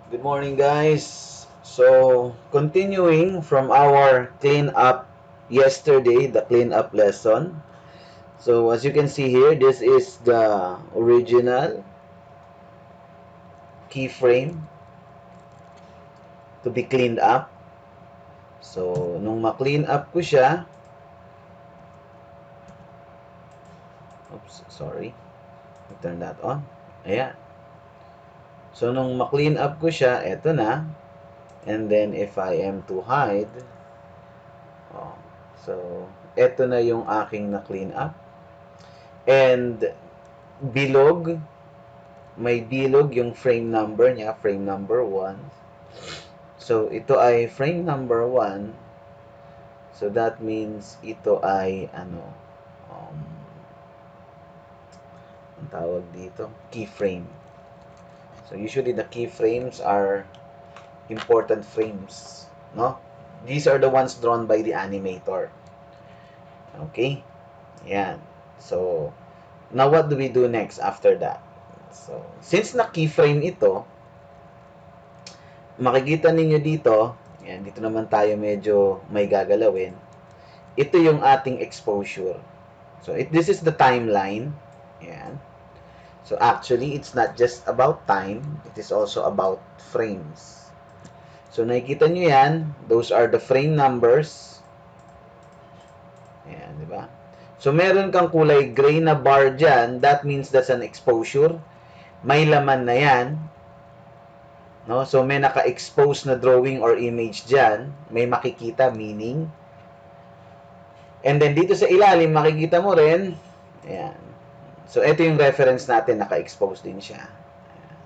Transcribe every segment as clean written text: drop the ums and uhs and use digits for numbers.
Good morning, guys. So, continuing from our clean up yesterday, the clean up lesson. So, as you can see here, this is the original keyframe to be cleaned up. So, nung ma-clean up ko siya, oops, sorry. Turn that on. Ayan. So, nung ma-clean up ko siya, eto na. And then, if I am to hide, oh, so, eto na yung aking na-clean up. And bilog, may bilog yung frame number niya, frame number 1. So, ito ay frame number 1. So, that means ito ay, um, ang tawag dito, keyframe. So, usually the keyframes are important frames, no? These are the ones drawn by the animator. Okay? Yan. So, now what do we do next after that? So, since na keyframe ito, makikita ninyo dito, yan, dito naman tayo medyo may gagalawin. Ito yung ating exposure. So, this is the timeline. Yan. So, actually, it's not just about time. It is also about frames. So, nakikita nyo yan. Those are the frame numbers. Yan, di ba? So, meron kang kulay gray na bar dyan. That means that's an exposure. May laman na yan. No? So, may naka-expose na drawing or image dyan. May makikita, meaning. And then, dito sa ilalim, makikita mo rin. Ayan. So, ito yung reference natin. Naka-expose din siya. Ayan.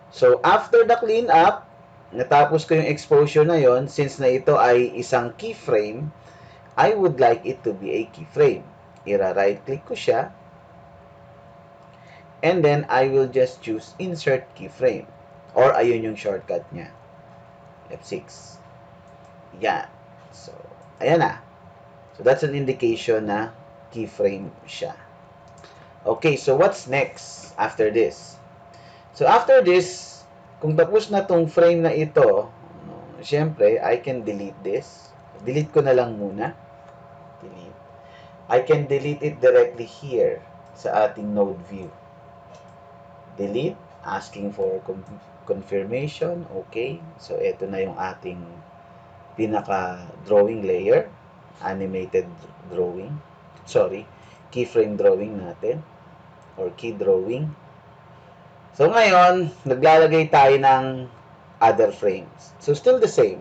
So, after the cleanup, natapos ko yung exposure na yon. Since na ito ay isang keyframe, I would like it to be a keyframe. Ira-right-click ko siya. And then, I will just choose Insert Keyframe. Or, ayun yung shortcut niya. F6. Yan. So, ayan na. So, that's an indication na keyframe siya. Okay, so what's next after this? So, after this, kung tapos na tong frame na ito, syempre, I can delete this. Delete ko na lang muna. Delete. I can delete it directly here sa ating node view. Delete, asking for confirmation. Okay, so ito na yung ating pinaka-drawing layer. Animated drawing. Sorry, keyframe drawing natin. Or key drawing. So, ngayon, naglalagay tayo ng other frames. So, still the same.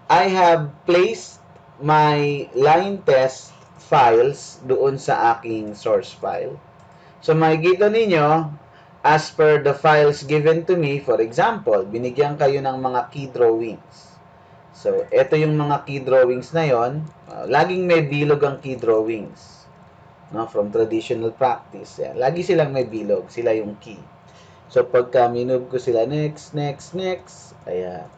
I have placed my line test files doon sa aking source file. So, makikita ninyo, as per the files given to me, for example, binigyan kayo ng mga key drawings. So, ito yung mga key drawings na yon. Laging may bilog ang key drawings. No, from traditional practice. Yan. Lagi silang may bilog. Sila yung key. So, pagka minove ko sila, next, ayan.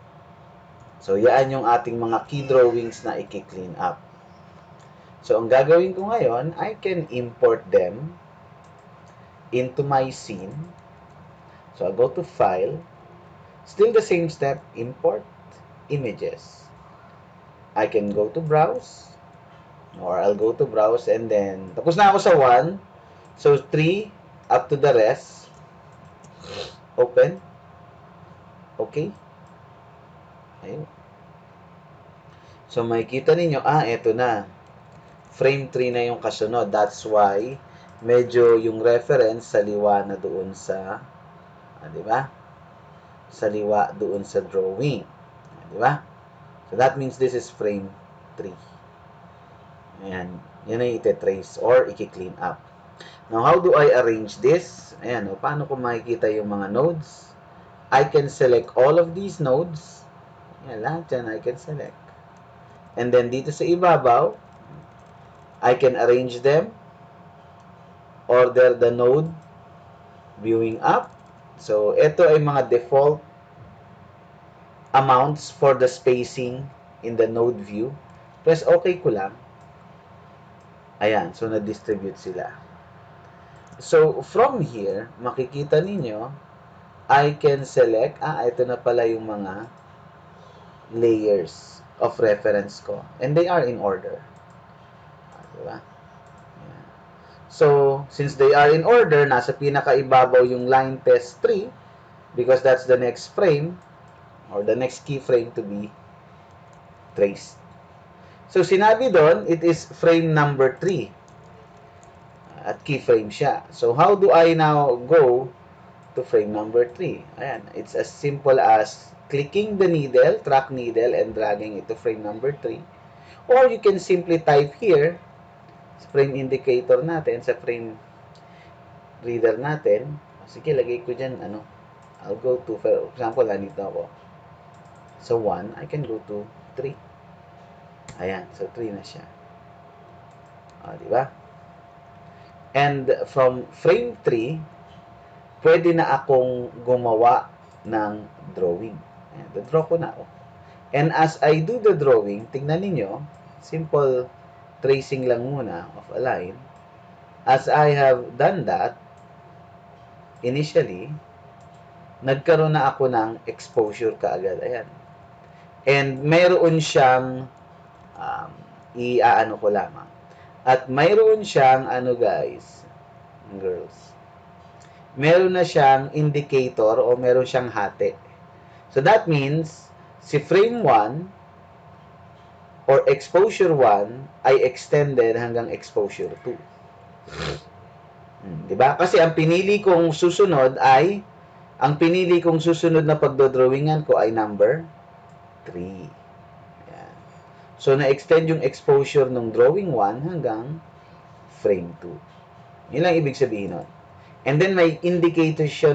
So, yan yung ating mga key drawings na i-clean up. So, ang gagawin ko ngayon, I can import them into my scene. So, I'll go to File. Still the same step, Import Images. I can go to Browse. Or I'll go to Browse and then, tapos na ako sa 1. So, 3 up to the rest. Open. Okay. Ayun. So, makikita ninyo, eto na. Frame 3 na yung kasunod. That's why, medyo yung reference sa liwa na doon sa, di ba? Sa liwa doon sa drawing. Di ba? So, that means this is frame 3. Ayan. Yan ay ite-trace or i-clean up. Now, how do I arrange this? Ayan, paano ko makikita yung mga nodes? I can select all of these nodes. Ayan, lahat yan I can select. And then, dito sa ibabaw, I can arrange them. Order the node viewing up. So, ito ay mga default amounts for the spacing in the node view. Press OK ko lang. Ayan, so na-distribute sila. So, from here, makikita ninyo, I can select, ito na pala yung mga layers of reference ko. And they are in order. Diba? Ayan. So, since they are in order, nasa pinakaibabaw yung line test 3 because that's the next frame or the next keyframe to be traced. So, sinabi doon, it is frame number 3 at keyframe siya. So, how do I now go to frame number 3? Ayan, it's as simple as clicking the needle, track needle, and dragging it to frame number 3. Or you can simply type here, sa frame indicator natin, sa frame reader natin. Sige, lagay ko dyan, I'll go to, for example, nandito ako. So, 1, I can go to 3. Ayan, so 3 na siya. Di ba? And from frame 3, pwede na akong gumawa ng drawing. Ayan, draw ko na. And as I do the drawing, tingnan ninyo, simple tracing lang muna of a line. As I have done that, initially, nagkaroon na ako ng exposure kaagad. Ayan. And mayroon siyang, iaano ko lamang. At mayroon siyang, guys, girls, meron na siyang indicator o meron siyang hati. So that means, si frame 1 or exposure 1 ay extended hanggang exposure 2. Diba? Kasi ang pinili kong susunod na pagdodrawingan ko ay number 3. Ayan. So, na-extend yung exposure ng drawing 1 hanggang frame 2. Yun lang ibig sabihin nun. And then, may indication siya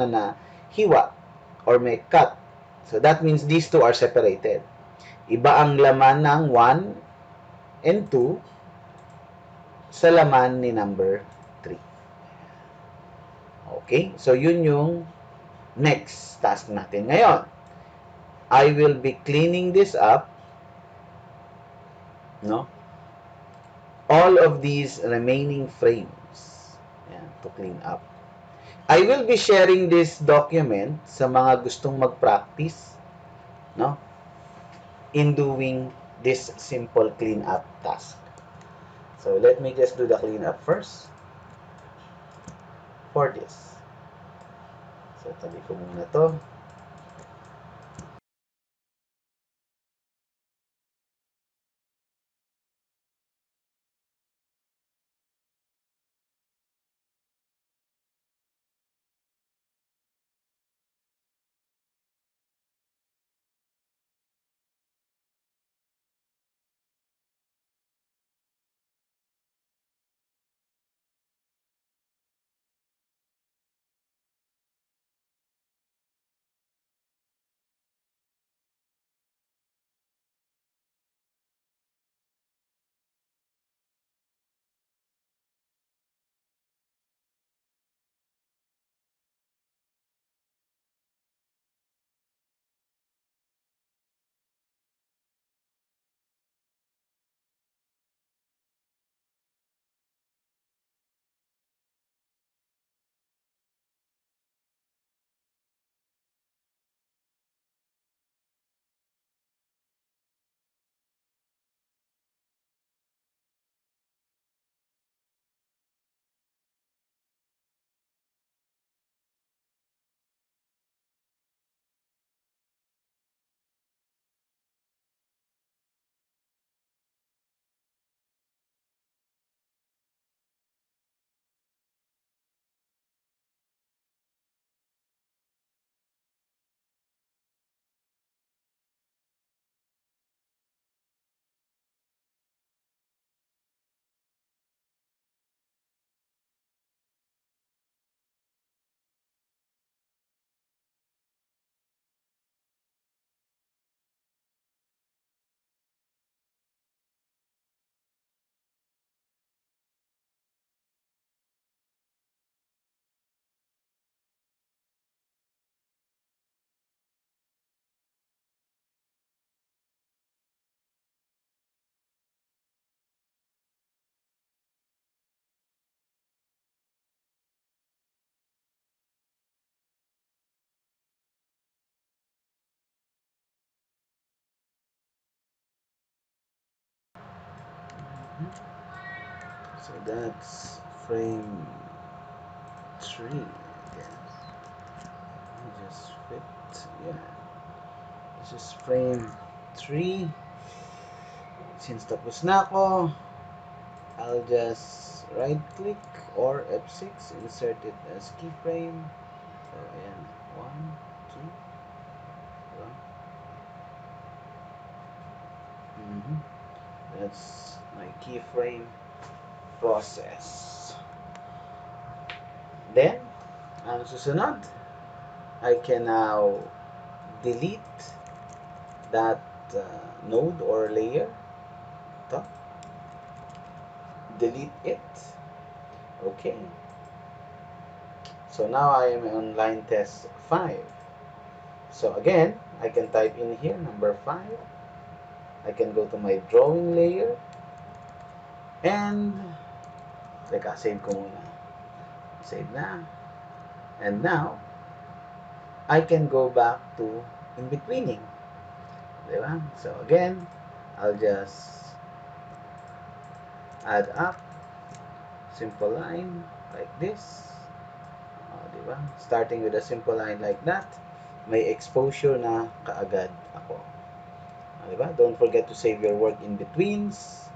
na hiwa or may cut. So, that means these two are separated. Iba ang laman ng 1 and 2 sa laman ni number 3. Okay? So, yun yung next task natin ngayon. I will be cleaning this up, no? All of these remaining frames. Ayan, to clean up. I will be sharing this document sa mga gustong mag-practice, no? In doing this simple cleanup task. So, let me just do the cleanup first for this. So, tabi ko muna to. So that's frame 3, I guess. Just fit, yeah. This is frame 3. Since tapos na ako, I'll just right click or F6, insert it as keyframe. So ayan, 1, 2, diba? That's my keyframe process. Then, ang susunod, I can now delete that node or layer. Ito. Delete it. Okay. So now I am on line test 5. So again, I can type in here number 5. I can go to my drawing layer and teka, save ko muna. Save na. And now, I can go back to in-betweening. Diba? So again, I'll just add up simple line like this. Diba? Starting with a simple line like that, may exposure na kaagad ako. Diba? Don't forget to save your work in betweens.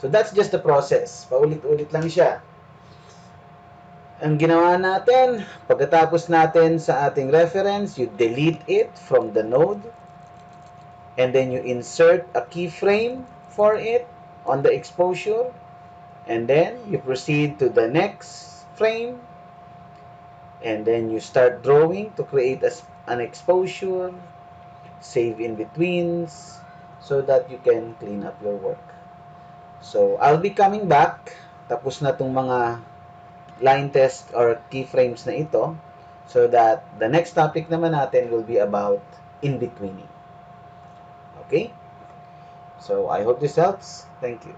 So that's just the process. Paulit-ulit lang siya. Ang ginawa natin, pagkatapos natin sa ating reference, you delete it from the node, and then you insert a keyframe for it on the exposure, and then you proceed to the next frame, and then you start drawing to create an exposure, save in betweens, so that you can clean up your work. So, I'll be coming back. Tapos na tong mga line test or keyframes na ito, so that the next topic naman natin will be about in-betweening. Okay? So, I hope this helps. Thank you.